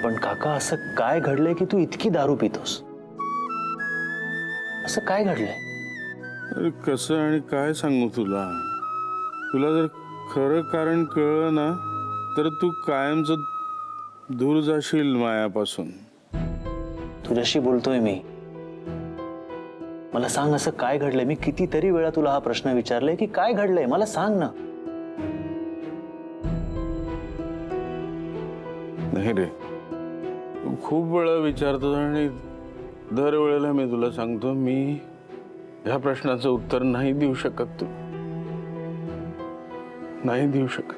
पण काका असं काय घडलंय की तू इतकी दारू पितोस? असं काय घडलंय? अरे कसं आणि काय सांगू तुला? तुला जर खरं कारण कळलं ना तर तू कायमच दूर जाशील मायापासून. तुझ्याशी बोलतोय मी. मला सांग असं काय घडलंय? मी कितीतरी वेळा तुला हा प्रश्न विचारलाय की काय घडलंय, मला सांग ना. नाही रे, तू खूप वेळा विचारतो आणि दरवेळेला मी तुला सांगतो मी ह्या प्रश्नाचं उत्तर नाही देऊ शकत. तू नाही देऊ शकत.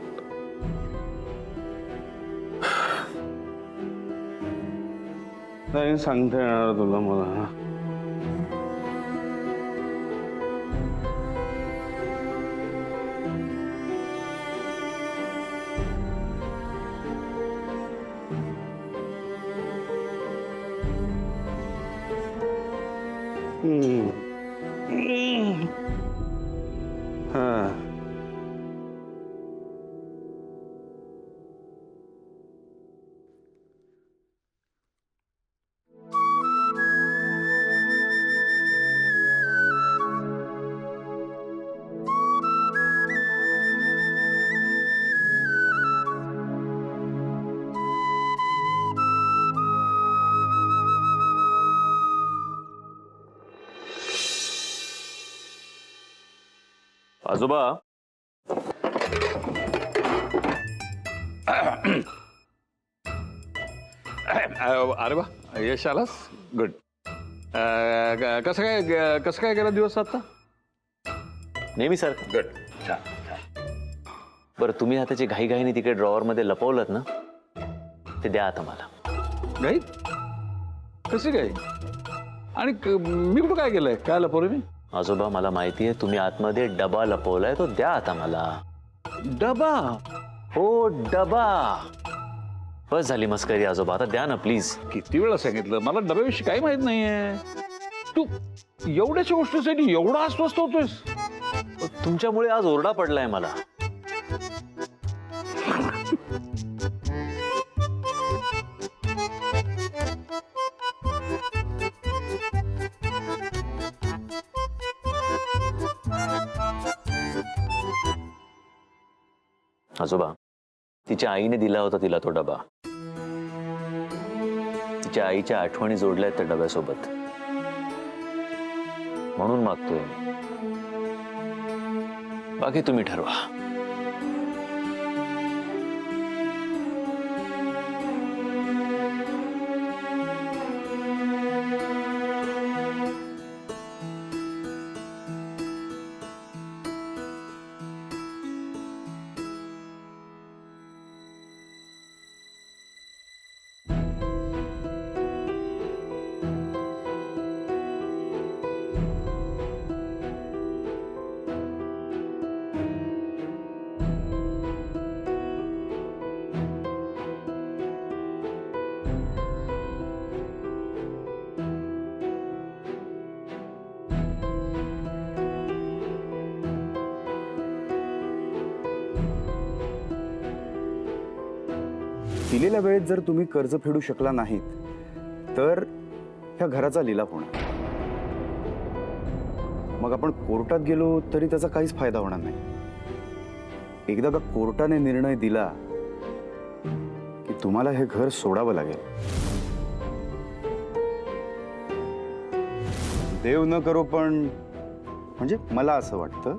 नाही सांगता येणार तुला मला. हा. आजोबा, अरे वा, यश आलास. गुड. कसं काय गेला दिवस आता? नेहमी सर. गुड. बरं, तुम्ही आता जे घाईघाईने तिकडे ड्रॉवर मध्ये लपवलं ना, ते द्या आता मला. गाई कशी काय? आणि मी कुठं काय केलंय? काय लपवलं मी? आजोबा, मला माहिती आहे तुम्ही आतमध्ये डबा लपवलाय, तो द्या आता मला. डबा? हो, डबा. बस झाली मस्करी आजोबा, आता द्या ना प्लीज. किती वेळा सांगितलं, मला डब्याविषयी काही माहित नाहीये. तू एवढ्याच्या गोष्टीसाठी एवढा अस्वस्थ होतोयस? तुमच्यामुळे आज ओरडा पडलाय मला. आजोबा, तिच्या आईने दिला होता तिला तो डबा. तिच्या आईच्या आठवणी जोडल्यात त्या डब्यासोबत, म्हणून मागतोय. बाकी तुम्ही ठरवा. दिलेल्या वेळेत जर तुम्ही कर्ज फेडू शकला नाहीत तर ह्या घराचा लिलाव होणार. मग आपण कोर्टात गेलो तरी त्याचा काहीच फायदा होणार नाही. एकदा का कोर्टाने निर्णय दिला की तुम्हाला हे घर सोडावं लागेल. देव न करो पण म्हणजे मला असं वाटतं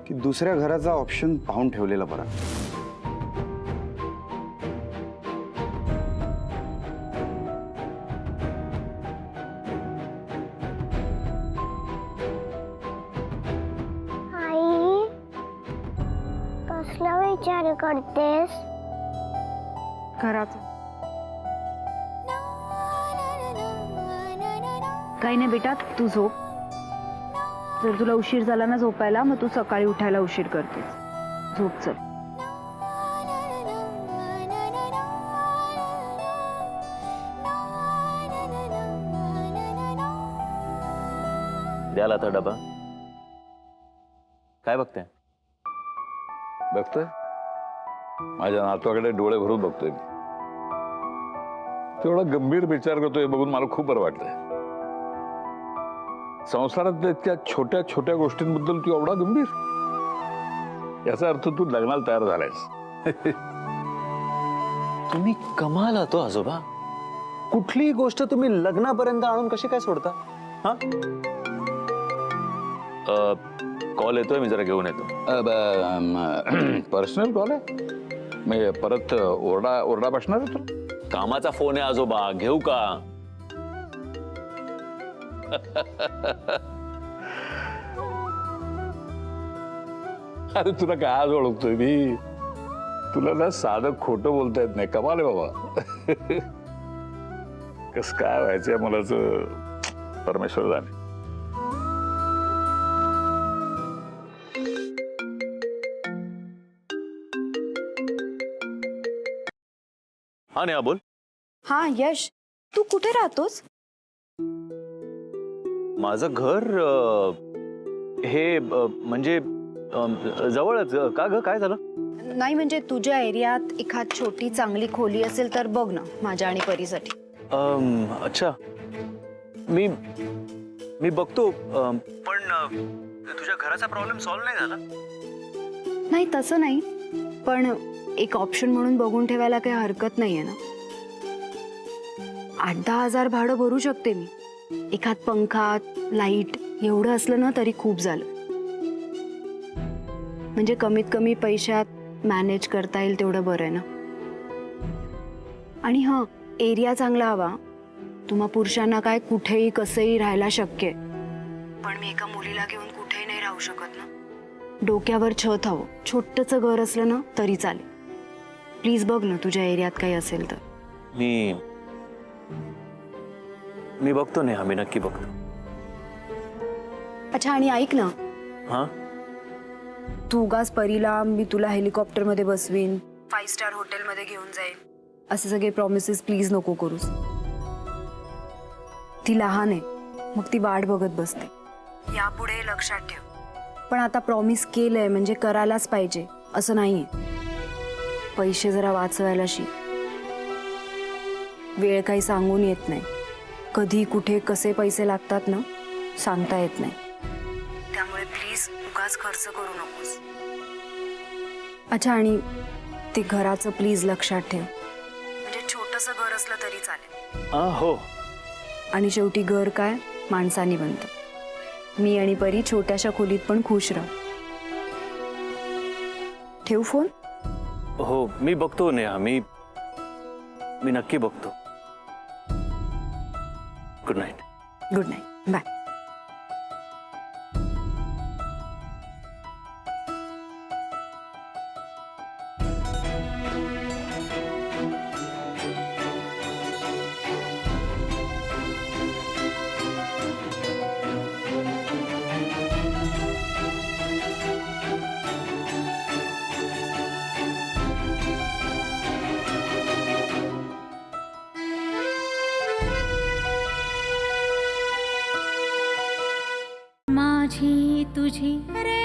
की दुसऱ्या घराचा ऑप्शन पाहून ठेवलेला बरा. कसला विचार करतेस? घराचं काही नाही बेटा, तू झोप. जर तुला उशीर झाला ना झोपायला, मग तू सकाळी उठायला उशीर करतेस. झोप चल. द्याल आता डबा. काय बघताय? बघतोय माझ्या नातवाकडे डोळे भरून बघतोय मी. तेवढा गंभीर विचार करतोय बघून मला खूप बरं वाटतंय. संसारात त्या छोट्या छोट्या गोष्टींबद्दल तू एवढा गंभीर, याचा अर्थ तू लग्नाला तयार झालायस. तुम्ही कमाल आहात हो आजोबा. कुठलीही गोष्ट तुम्ही लग्नापर्यंत आणून कशी काय सोडता? हा, कॉल येतोय, मी जरा घेऊन येतो. पर्सनल कॉल आहे, मी परत ओरडा बसणार आहे तुला. कामाचा फोन आहे आजोबा, घेऊ का? अरे तुला काय आज ओळखतोय मी, तुला ना साधं खोटं बोलता येत नाही. कमाल आहे बाबा. कस काय व्हायचंय मलाच परमेश्वर जाणे. हा नेहा बोल. हा यश, तू कुठे राहतोस? माझं घर हे म्हणजे जवळच. का ग, काय झालं? नाही म्हणजे तुझ्या एरियात एखाद छोटी चांगली खोली असेल तर बघ ना, माझ्या आणि परीसाठी. अच्छा, मी बघतो. पण तुझ्या घराचा प्रॉब्लेम सॉल्व्ह नाही झाला? नाही तसं नाही, पण एक ऑप्शन म्हणून बघून ठेवायला काही हरकत नाहीये ना. 8-10 हजार भाडं भरू शकते मी. एखाद पंखा, लाईट एवढं असलं ना तरी खूप झालं. म्हणजे कमीत कमी पैशात मॅनेज करता येईल तेवढं बरं आहे ना. आणि हां, एरिया चांगला हवा. तुम्हा पुरुषांना काय कुठेही कसंही राहायला शक्य आहे, पण मी एका मुलीला घेऊन कुठेही नाही राहू शकत ना. डोक्यावर छत हवं, छोटंसं घर असलं ना तरी चालेल. प्लीज बघ ना तुझ्या एरियात काही असेल तर. मी बघतो नेहा, मी नक्की बघतो. अच्छा, आणि ऐक ना, हा, तू उगाच परीला मी तुला हेलिकॉप्टरमध्ये बसवीन, 5 स्टार हॉटेलमध्ये घेऊन जाईन, असे सगळे प्रॉमिसेस प्लीज नको करूस. ती लहान आहे, मग ती वाट बघत बसते. यापुढे लक्षात ठेव. पण आता प्रॉमिस केलंय म्हणजे करायलाच पाहिजे असं नाहीये. पैसे जरा वाचवायला शिक. वेळ काही सांगून येत नाही. कधी कुठे कसे पैसे लागतात ना सांगता येत नाही. त्यामुळे प्लीज उगाच खर्च करू नकोस. अच्छा, आणि ते घराचं प्लीज लक्षात ठेव. म्हणजे छोटंसं घर असलं तरी चालेल. हो. आणि शेवटी घर काय माणसानी बनतं. मी आणि परी छोट्याशा खोलीत पण खुश राहू. ठेवू फोन? हो, मी बघतो नेहा, मी नक्की बघतो. Good night. Good night, bye. माझी तुझी रे